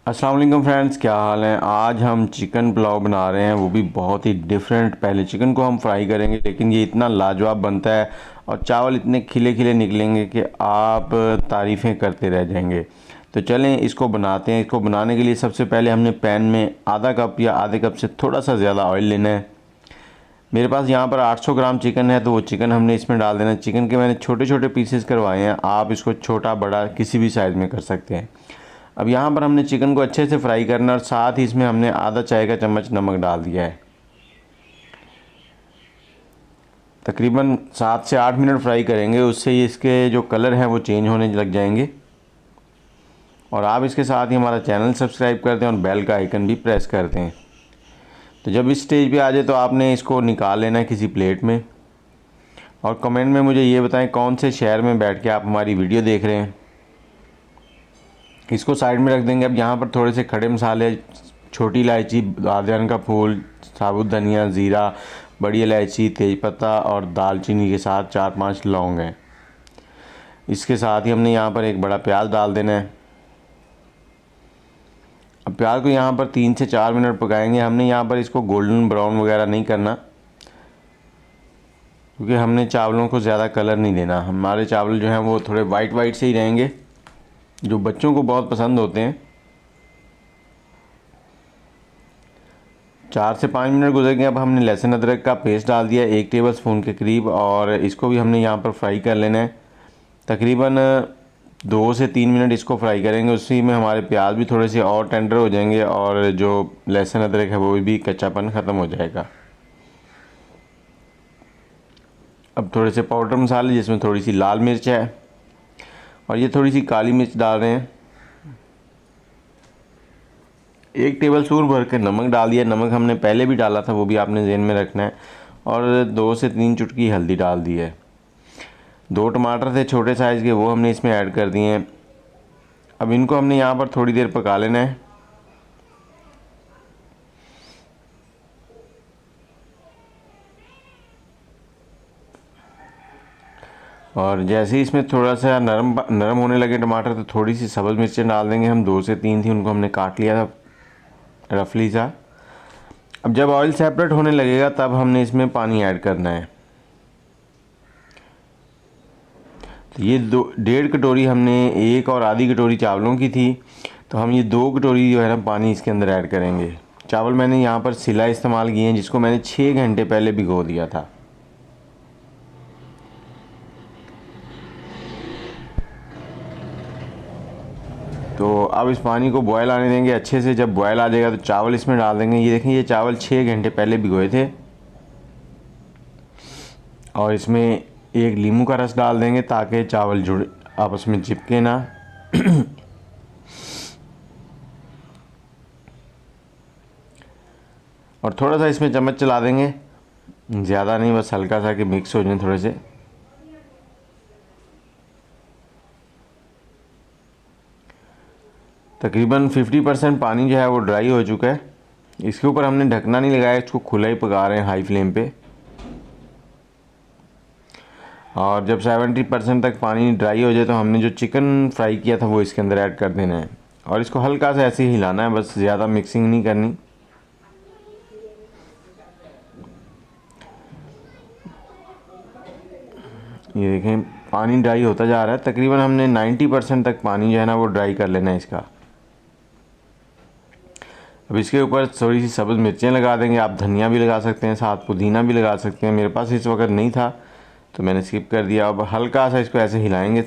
अस्सलाम वालेकुम फ्रेंड्स, क्या हाल है। आज हम चिकन पुलाव बना रहे हैं, वो भी बहुत ही डिफरेंट। पहले चिकन को हम फ्राई करेंगे, लेकिन ये इतना लाजवाब बनता है और चावल इतने खिले खिले निकलेंगे कि आप तारीफ़ें करते रह जाएंगे। तो चलें इसको बनाते हैं। इसको बनाने के लिए सबसे पहले हमने पैन में आधा कप या आधे कप से थोड़ा सा ज़्यादा ऑयल लेना है। मेरे पास यहाँ पर 800 ग्राम चिकन है, तो वो चिकन हमने इसमें डाल देना है। चिकन के मैंने छोटे छोटे पीसेस करवाए हैं, आप इसको छोटा बड़ा किसी भी साइज़ में कर सकते हैं। अब यहाँ पर हमने चिकन को अच्छे से फ्राई करना है और साथ ही इसमें हमने आधा चाय का चम्मच नमक डाल दिया है। तकरीबन 7 से 8 मिनट फ्राई करेंगे, उससे इसके जो कलर हैं वो चेंज होने लग जाएंगे। और आप इसके साथ ही हमारा चैनल सब्सक्राइब कर दें और बेल का आइकन भी प्रेस कर दें। तो जब इस स्टेज पे आ जाए तो आपने इसको निकाल लेना है किसी प्लेट में। और कमेंट में मुझे ये बताएं कौन से शहर में बैठ के आप हमारी वीडियो देख रहे हैं। इसको साइड में रख देंगे। अब यहाँ पर थोड़े से खड़े मसाले, छोटी इलायची, दारचीनी का फूल, साबुत धनिया, ज़ीरा, बड़ी इलायची, तेज़पत्ता और दालचीनी के साथ 4-5 लौंग हैं। इसके साथ ही हमने यहाँ पर एक बड़ा प्याज डाल देना है। अब प्याज को यहाँ पर 3 से 4 मिनट पकाएंगे। हमने यहाँ पर इसको गोल्डन ब्राउन वगैरह नहीं करना, क्योंकि हमने चावलों को ज़्यादा कलर नहीं देना। हमारे चावल जो हैं वो थोड़े वाइट वाइट से ही रहेंगे, जो बच्चों को बहुत पसंद होते हैं। 4 से 5 मिनट गुजर गए। अब हमने लहसुन अदरक का पेस्ट डाल दिया 1 टेबल स्पून के करीब, और इसको भी हमने यहाँ पर फ्राई कर लेना है। तकरीबन 2 से 3 मिनट इसको फ्राई करेंगे। उसी में हमारे प्याज भी थोड़े से और टेंडर हो जाएंगे और जो लहसुन अदरक है वो भी कच्चापन ख़त्म हो जाएगा। अब थोड़े से पाउडर मसाले, जिसमें थोड़ी सी लाल मिर्च है और ये थोड़ी सी काली मिर्च डाल रहे हैं। 1 टेबल स्पून भर के नमक डाल दिया। नमक हमने पहले भी डाला था, वो भी आपने ज़हन में रखना है। और 2 से 3 चुटकी हल्दी डाल दी है। 2 टमाटर थे छोटे साइज़ के, वो हमने इसमें ऐड कर दिए हैं। अब इनको हमने यहाँ पर थोड़ी देर पका लेना है। और जैसे ही इसमें थोड़ा सा नरम होने लगे टमाटर, तो थोड़ी सी सब्ज़ मिर्चें डाल देंगे हम। 2 से 3 थी, उनको हमने काट लिया था रफली सा। अब जब ऑयल सेपरेट होने लगेगा तब हमने इसमें पानी ऐड करना है। तो ये 1.5 कटोरी हमने, 1 और आधी कटोरी चावलों की थी, तो हम ये 2 कटोरी जो है ना पानी इसके अंदर ऐड करेंगे। चावल मैंने यहाँ पर सिला इस्तेमाल किए हैं, जिसको मैंने 6 घंटे पहले भिगो दिया था। तो अब इस पानी को बॉयल आने देंगे अच्छे से। जब बॉयल आ जाएगा तो चावल इसमें डाल देंगे। ये देखें, ये चावल 6 घंटे पहले भिगोए थे। और इसमें एक नींबू का रस डाल देंगे ताकि चावल जुड़ आपस में चिपके ना। और थोड़ा सा इसमें चम्मच चला देंगे, ज़्यादा नहीं, बस हल्का सा कि मिक्स हो जाए थोड़े से। तकरीबन 50% पानी जो है वो ड्राई हो चुका है। इसके ऊपर हमने ढकना नहीं लगाया, इसको खुला ही पका रहे हैं हाई फ्लेम पे। और जब 70% तक पानी ड्राई हो जाए तो हमने जो चिकन फ्राई किया था वो इसके अंदर ऐड कर देना है। और इसको हल्का सा ऐसे ही हिलाना है, बस ज़्यादा मिक्सिंग नहीं करनी। ये देखें, पानी ड्राई होता जा रहा है। तकरीबन हमने 90% तक पानी जो है ना वो ड्राई कर लेना है इसका। अब इसके ऊपर थोड़ी सी सब्ज़ मिर्चें लगा देंगे। आप धनिया भी लगा सकते हैं, साथ पुदीना भी लगा सकते हैं। मेरे पास इस वक्त नहीं था तो मैंने स्किप कर दिया। अब हल्का सा इसको ऐसे हिलाएंगे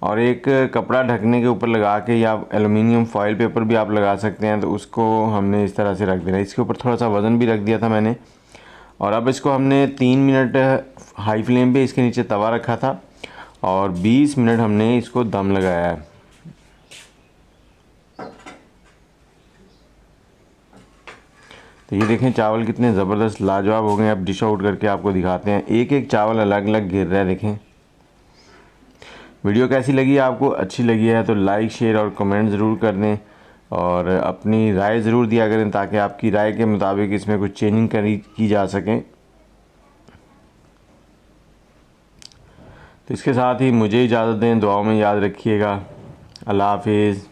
और एक कपड़ा ढकने के ऊपर लगा के, या एलुमिनियम फॉइल पेपर भी आप लगा सकते हैं, तो उसको हमने इस तरह से रख देना है। इसके ऊपर थोड़ा सा वज़न भी रख दिया था मैंने। और अब इसको हमने 3 मिनट हाई फ्लेम पे इसके नीचे तवा रखा था और 20 मिनट हमने इसको दम लगाया है। तो ये देखें, चावल कितने ज़बरदस्त लाजवाब हो गए। अब डिश आउट करके आपको दिखाते हैं। एक एक चावल अलग अलग गिर रहा है, देखें। वीडियो कैसी लगी आपको? अच्छी लगी है तो लाइक, शेयर और कमेंट ज़रूर कर दें और अपनी राय ज़रूर दिया करें, ताकि आपकी राय के मुताबिक इसमें कुछ चेंजिंग की जा सकें। तो इसके साथ ही मुझे इजाज़त दें। दुआओं में याद रखिएगा। अल्लाह हाफिज़।